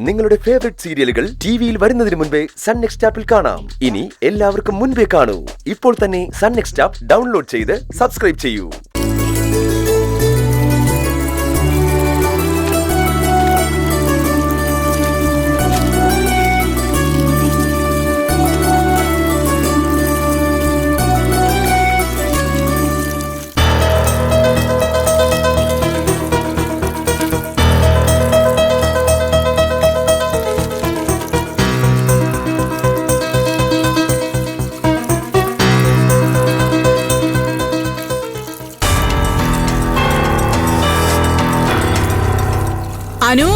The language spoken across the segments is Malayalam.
നിങ്ങളുടെ ഫേവറേറ്റ് സീരിയലുകൾ ടിവിയിൽ വരുന്നതിന് മുൻപേ സൺ നെക്സ്റ്റ് ആപ്പിൽ കാണാം. ഇനി എല്ലാവർക്കും മുൻപേ കാണൂ. ഇപ്പോൾ തന്നെ സൺ നെക്സ്റ്റ് ആപ്പ് ഡൗൺലോഡ് ചെയ്ത് സബ്സ്ക്രൈബ് ചെയ്യൂ. അനു,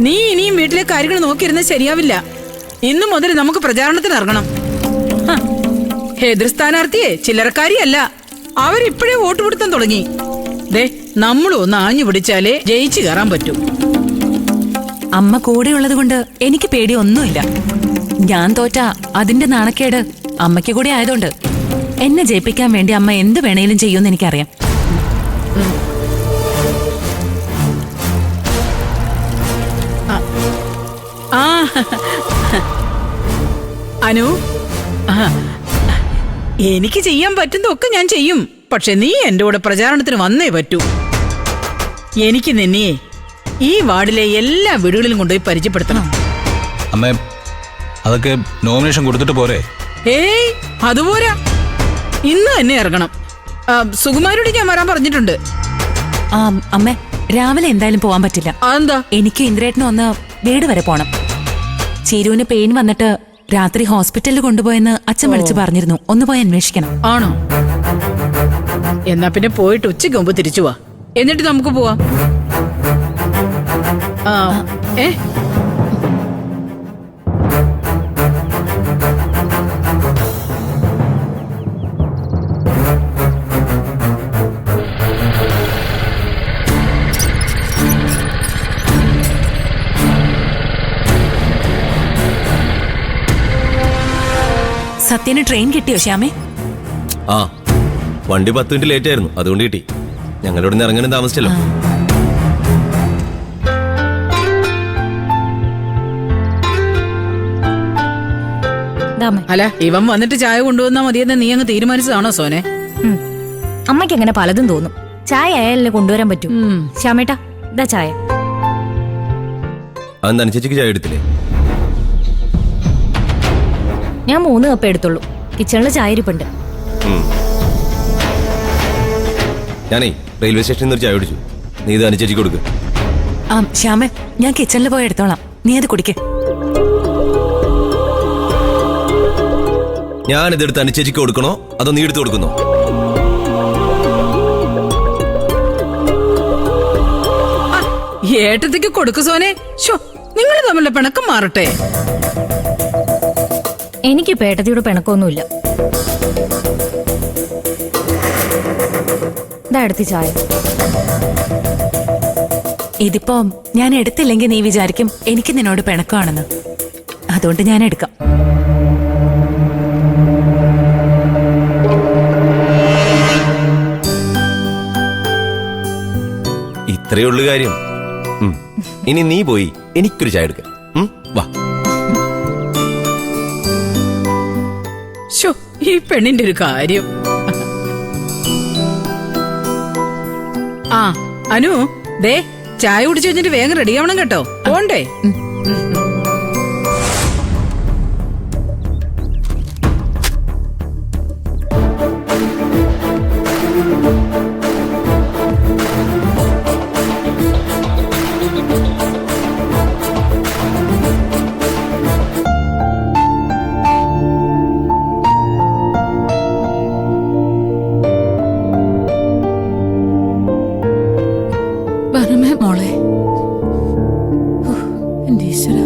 നീ ഇനിയും വീട്ടിലെ കാര്യങ്ങൾ നോക്കിയിരുന്നത് ശരിയാവില്ല. ഇന്നു മുതൽ നമുക്ക് പ്രചാരണത്തിന് ഇറങ്ങണം. എതിർ സ്ഥാനാർത്ഥിയെ ചില്ലറക്കാരിയല്ല, അവരിപ്പോഴേ വോട്ട് പിടുത്തം തുടങ്ങി. ദേ, നമ്മളും ഒന്ന് ആഞ്ഞു പിടിച്ചാലേ ജയിച്ചു കയറാൻ പറ്റൂ. അമ്മ കൂടെയുള്ളത് കൊണ്ട് എനിക്ക് പേടിയൊന്നുമില്ല. ഞാൻ തോറ്റാ അതിന്റെ നാണക്കേട് അമ്മയ്ക്ക് കൂടെ ആയതുകൊണ്ട് എന്നെ ജയിപ്പിക്കാൻ വേണ്ടി അമ്മ എന്ത് വേണേലും ചെയ്യുമെന്ന് എനിക്കറിയാം. അനു, എനിക്ക് ചെയ്യാൻ പറ്റുന്നതൊക്കെ ഞാൻ ചെയ്യും. പക്ഷെ നീ എന്റെ കൂടെ പ്രചാരണത്തിന് വന്നേ പറ്റൂ. എനിക്ക് നിന്നെ ഈ വാർഡിലെ എല്ലാ വീടുകളിലും കൊണ്ടുപോയി പരിചയപ്പെടുത്തണം. അമ്മേ, അതൊക്കെ നോമിനേഷൻ കൊടുത്തിട്ട് പോരെ? ഏയ്, അതുപോരാ. ഇന്ന് തന്നെ ഇറങ്ങണം. സുകുമാരോട് ഞാൻ വരാൻ പറഞ്ഞിട്ടുണ്ട്. അമ്മേ, രാവിലെ എന്തായാലും പോവാൻ പറ്റില്ല. അതെന്താ? എനിക്ക് ഇന്ദ്രേട്ടനും ഒന്ന് വീട് വരെ പോണം. ചീരുവിന് പെയിൻ വന്നിട്ട് രാത്രി ഹോസ്പിറ്റലിൽ കൊണ്ടുപോയെന്ന് അച്ഛൻ വിളിച്ചു പറഞ്ഞിരുന്നു. ഒന്ന് പോയി അന്വേഷിക്കണം. ആണോ? എന്നാ പിന്നെ പോയിട്ട് ഉച്ചയ്ക്ക് മുമ്പ് തിരിച്ചു വാ, എന്നിട്ട് നമുക്ക് പോവാം. സത്യന് ട്രെയിൻ കിട്ടിയോ ശ്യാമേ? ആ, വണ്ടി 10 മിനിറ്റ് ലേറ്റ് ആയിരുന്നു, അതുകൊണ്ട് കിട്ടി. ഞങ്ങളിവിടെ നിന്ന് ഇറങ്ങാനും താമസിച്ചല്ലോ. അല്ല, ഇവൻ വന്നിട്ട് ചായ കൊണ്ടുവന്നാ മതിയെന്ന് നീ അങ്ങ് തീരുമാനിച്ചതാണോ സോനെ? അമ്മയ്ക്ക് അങ്ങനെ പലതും തോന്നും. ചായ ആയാലല്ലേ കൊണ്ടുവരാൻ പറ്റൂ. ശ്യാമേട്ടാ, ഇതാ ചായ. അതെന്താ ചേച്ചിക്ക് ചായ എടുത്തില്ലേ? ഞാൻ 3 കപ്പ് എടുത്തുള്ളൂ. കിച്ചണിൽ ചായ ഇരിപ്പുണ്ട്. ഞാനേ റെയിൽവേ സ്റ്റേഷനിൽ നിന്ന് ഒരു ചായ കുടിച്ചു. നീ ഇത് അനുചേച്ചിക്ക് കൊടുക്ക്. ശ്യാമേ, ഞാൻ കിച്ചണിൽ പോയി എടുത്തോളാം. നീ അത് കുടിക്ക്. ഞാനിതെടുത്ത് അനുചേച്ചിക്ക് കൊടുക്കണോ അതോ നീ എടുത്ത് കൊടുക്കുന്നോ? ഏട്ടത്തേക്ക് കൊടുക്കു സോനെ. നിങ്ങൾ തമ്മിലുള്ള പിണക്കം മാറട്ടെ. എനിക്ക് പേട്ടത്തിയുടെ പിണക്കൊന്നുമില്ല. ഇതാ എടുത്തി ചായ. ഇതിപ്പോ ഞാൻ എടുത്തില്ലെങ്കിൽ നീ വിചാരിക്കും എനിക്ക് നിന്നോട് പിണക്കമാണെന്ന്. അതുകൊണ്ട് ഞാൻ എടുക്കാം. ഇത്രയേ ഉള്ളു കാര്യം. ഇനി നീ പോയി എനിക്കൊരു ചായ എടുക്ക. വാ. ഈ പെണ്ണിന്റെ ഒരു കാര്യം. അനു, ദേ ചായ കുടിച്ചു കഴിഞ്ഞിട്ട് വേഗം റെഡിയാവണം കേട്ടോ. പോണ്ടേ? മോളെ, എന്റെ ഈശ്വര.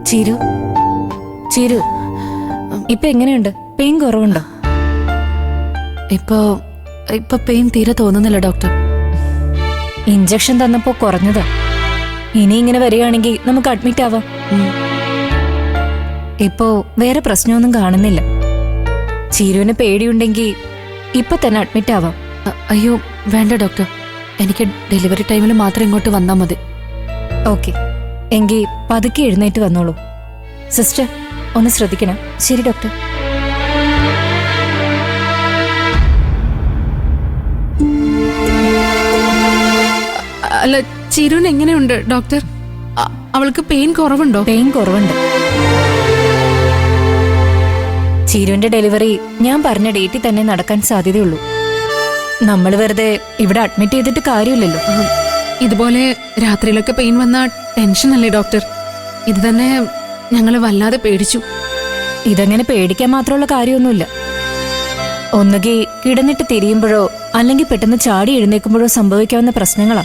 ചിരു, ചിരു, ഇപ്പൊ എങ്ങനെയുണ്ട്? പെയിൻ കുറവുണ്ടോ? ഇപ്പൊ പെയിൻ തീരെ തോന്നുന്നില്ല ഡോക്ടർ. ഇഞ്ചക്ഷൻ തന്നപ്പോ കുറഞ്ഞതാ. ഇനി ഇങ്ങനെ വരികയാണെങ്കിൽ നമുക്ക് അഡ്മിറ്റ് ആവാം. ഇപ്പോ വേറെ പ്രശ്നമൊന്നും കാണുന്നില്ല. ചീരുവിന് പേടിയുണ്ടെങ്കിൽ ഇപ്പൊ തന്നെ അഡ്മിറ്റ് ആവാം. അയ്യോ വേണ്ട ഡോക്ടർ, എനിക്ക് ഡെലിവറി ടൈമിൽ മാത്രം ഇങ്ങോട്ട് വന്നാൽ മതി. ഓക്കെ, എങ്കിൽ പതുക്കെ എഴുന്നേറ്റ് വന്നോളൂ. സിസ്റ്റർ ഒന്ന് ശ്രദ്ധിക്കണം. ശരി ഡോക്ടർ. അല്ല, ചിരുവിന് എങ്ങനെയുണ്ട് ഡോക്ടർ? അവൾക്ക് പെയിൻ കുറവുണ്ടോ? പെയിൻ കുറവുണ്ട്. ചീരുവിന്റെ ഡെലിവറി ഞാൻ പറഞ്ഞ ഡേറ്റിൽ തന്നെ നടക്കാൻ സാധ്യതയുള്ളൂ. നമ്മൾ വെറുതെ ഇവിടെ അഡ്മിറ്റ് ചെയ്തിട്ട് കാര്യമില്ലല്ലോ. ഇതുപോലെ രാത്രിയിലൊക്കെ പെയിൻ വന്ന ടെൻഷൻ അല്ലേ ഡോക്ടർ? ഇത് തന്നെ ഞങ്ങൾ വല്ലാതെ പേടിച്ചു. ഇതങ്ങനെ പേടിക്കാൻ മാത്രമുള്ള കാര്യമൊന്നുമില്ല. ഒന്നുകിൽ കിടന്നിട്ട് തിരിയുമ്പോഴോ അല്ലെങ്കിൽ പെട്ടെന്ന് ചാടി എഴുന്നേൽക്കുമ്പോഴോ സംഭവിക്കാവുന്ന പ്രശ്നങ്ങളാ.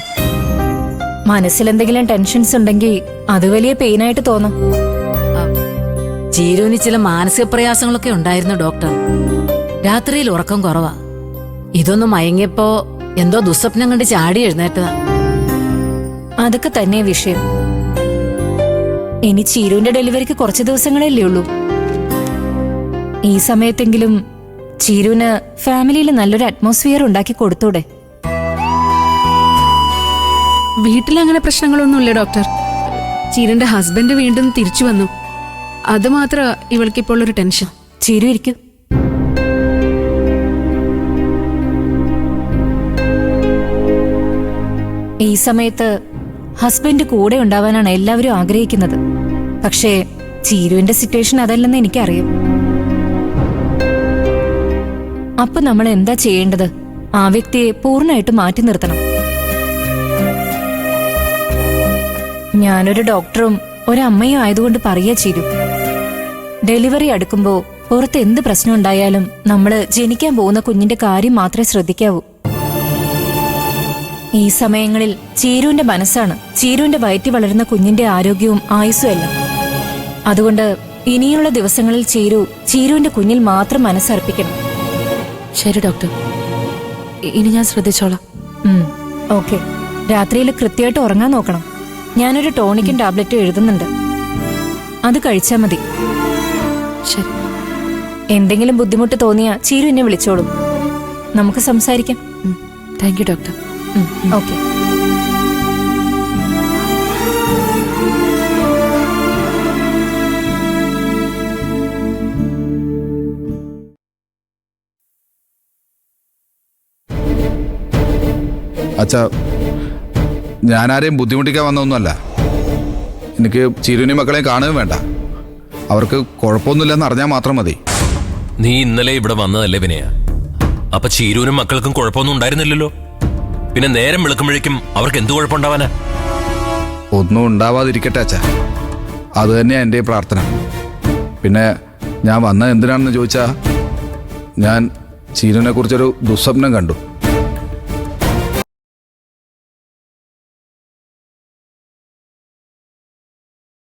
മനസ്സിലെന്തെങ്കിലും ടെൻഷൻസ് ഉണ്ടെങ്കിൽ അത് വലിയ പെയിനായിട്ട് തോന്നും. ചീരുവിന് ചില മാനസിക പ്രയാസങ്ങളൊക്കെ ഉണ്ടായിരുന്നു ഡോക്ടർ. രാത്രിയിൽ ഉറക്കം കുറവാ. ഇതൊന്ന് മയങ്ങിയപ്പോ എന്തോ ദുസ്വപ്നം കണ്ട് ചാടി എഴുന്നേറ്റതാ. അതൊക്കെ തന്നെ വിഷയം. ഇനി ചീരുവിന്റെ ഡെലിവറിക്ക് കുറച്ച് ദിവസങ്ങളല്ലേ ഉള്ളൂ. ഈ സമയത്തെങ്കിലും ചീരുവിന് ഫാമിലിയിൽ നല്ലൊരു അറ്റ്മോസ്ഫിയർ ഉണ്ടാക്കി കൊടുത്തൂടെ? വീട്ടിൽ അങ്ങനെ പ്രശ്നങ്ങളൊന്നുമില്ല ഡോക്ടർ. ചീരന്റെ ഹസ്ബൻഡ് വീണ്ടും തിരിച്ചു വന്നു. അത് മാത്ര ഇവൾക്കിപ്പോൾ ഒരു ടെൻഷൻ. ചീരു ഇരിക്കൂ. ഈ സമയത്ത് ഹസ്ബൻഡ് കൂടെ ഉണ്ടാവാനാണ് എല്ലാവരും ആഗ്രഹിക്കുന്നത്. പക്ഷേ ചീരുവിന്റെ സിറ്റുവേഷൻ അതല്ലെന്ന് എനിക്കറിയാം. അപ്പൊ നമ്മൾ എന്താ ചെയ്യേണ്ടത്? ആ വ്യക്തിയെ പൂർണ്ണമായിട്ട് മാറ്റി നിർത്തണം. ഞാനൊരു ഡോക്ടറും ഒരമ്മയും ആയതുകൊണ്ട് പറയാ ചീരു, ഡെലിവറി അടുക്കുമ്പോ പുറത്ത് എന്ത് പ്രശ്നം ഉണ്ടായാലും നമ്മള് ജനിക്കാൻ പോകുന്ന കുഞ്ഞിന്റെ കാര്യം മാത്രമേ ശ്രദ്ധിക്കാവൂ. ഈ സമയങ്ങളിൽ ചീരുവിന്റെ മനസ്സാണ് ചീരുവിന്റെ വയറ്റിൽ വളരുന്ന കുഞ്ഞിന്റെ ആരോഗ്യവും ആയുസ്സും എല്ലാം. അതുകൊണ്ട് ഇനിയുള്ള ദിവസങ്ങളിൽ ചീരുവിന്റെ കുഞ്ഞിൽ മാത്രം മനസ്സർപ്പിക്കണം. ശരി ഡോക്ടർ, ഇനി ഞാൻ ശ്രദ്ധിച്ചോളാം. ഓക്കെ. രാത്രിയിൽ കൃത്യമായിട്ട് ഉറങ്ങാൻ നോക്കണം. ഞാനൊരു ടോണിക്കും ടാബ്ലറ്റും എഴുതുന്നുണ്ട്, അത് കഴിച്ചാൽ മതി. ശരി. എന്തെങ്കിലും ബുദ്ധിമുട്ട് തോന്നിയാ ചീരു എന്നെ വിളിച്ചോളൂ, നമുക്ക് സംസാരിക്കാം. Thank you doctor. ഓക്കെ. അച്ഛാ, ഞാനാരെയും ബുദ്ധിമുട്ടിക്കാൻ വന്നൊന്നുമല്ല. എനിക്ക് ചിരുവിനെയും മക്കളെയും കാണുകയും വേണ്ട. അവർക്ക് കുഴപ്പമൊന്നുമില്ലെന്ന് അറിഞ്ഞാൽ മാത്രം മതി. നീ ഇന്നലെ ഇവിടെ വന്നതല്ലേ വിനയ? അപ്പൊ ചീരൂനും മക്കൾക്കും കുഴപ്പമൊന്നും ഉണ്ടായിരുന്നില്ലല്ലോ. പിന്നെ നേരം വിളിക്കുമ്പോഴേക്കും അവർക്ക് എന്ത് കുഴപ്പമുണ്ടാവാനാ? ഒന്നും ഉണ്ടാവാതിരിക്കട്ടെ അച്ഛാ, അത് തന്നെയാണ് എൻ്റെ പ്രാർത്ഥന. പിന്നെ ഞാൻ വന്നത് എന്തിനാണെന്ന് ചോദിച്ചാൽ, ഞാൻ ചീരുവിനെ കുറിച്ചൊരു ദുസ്വപ്നം കണ്ടു.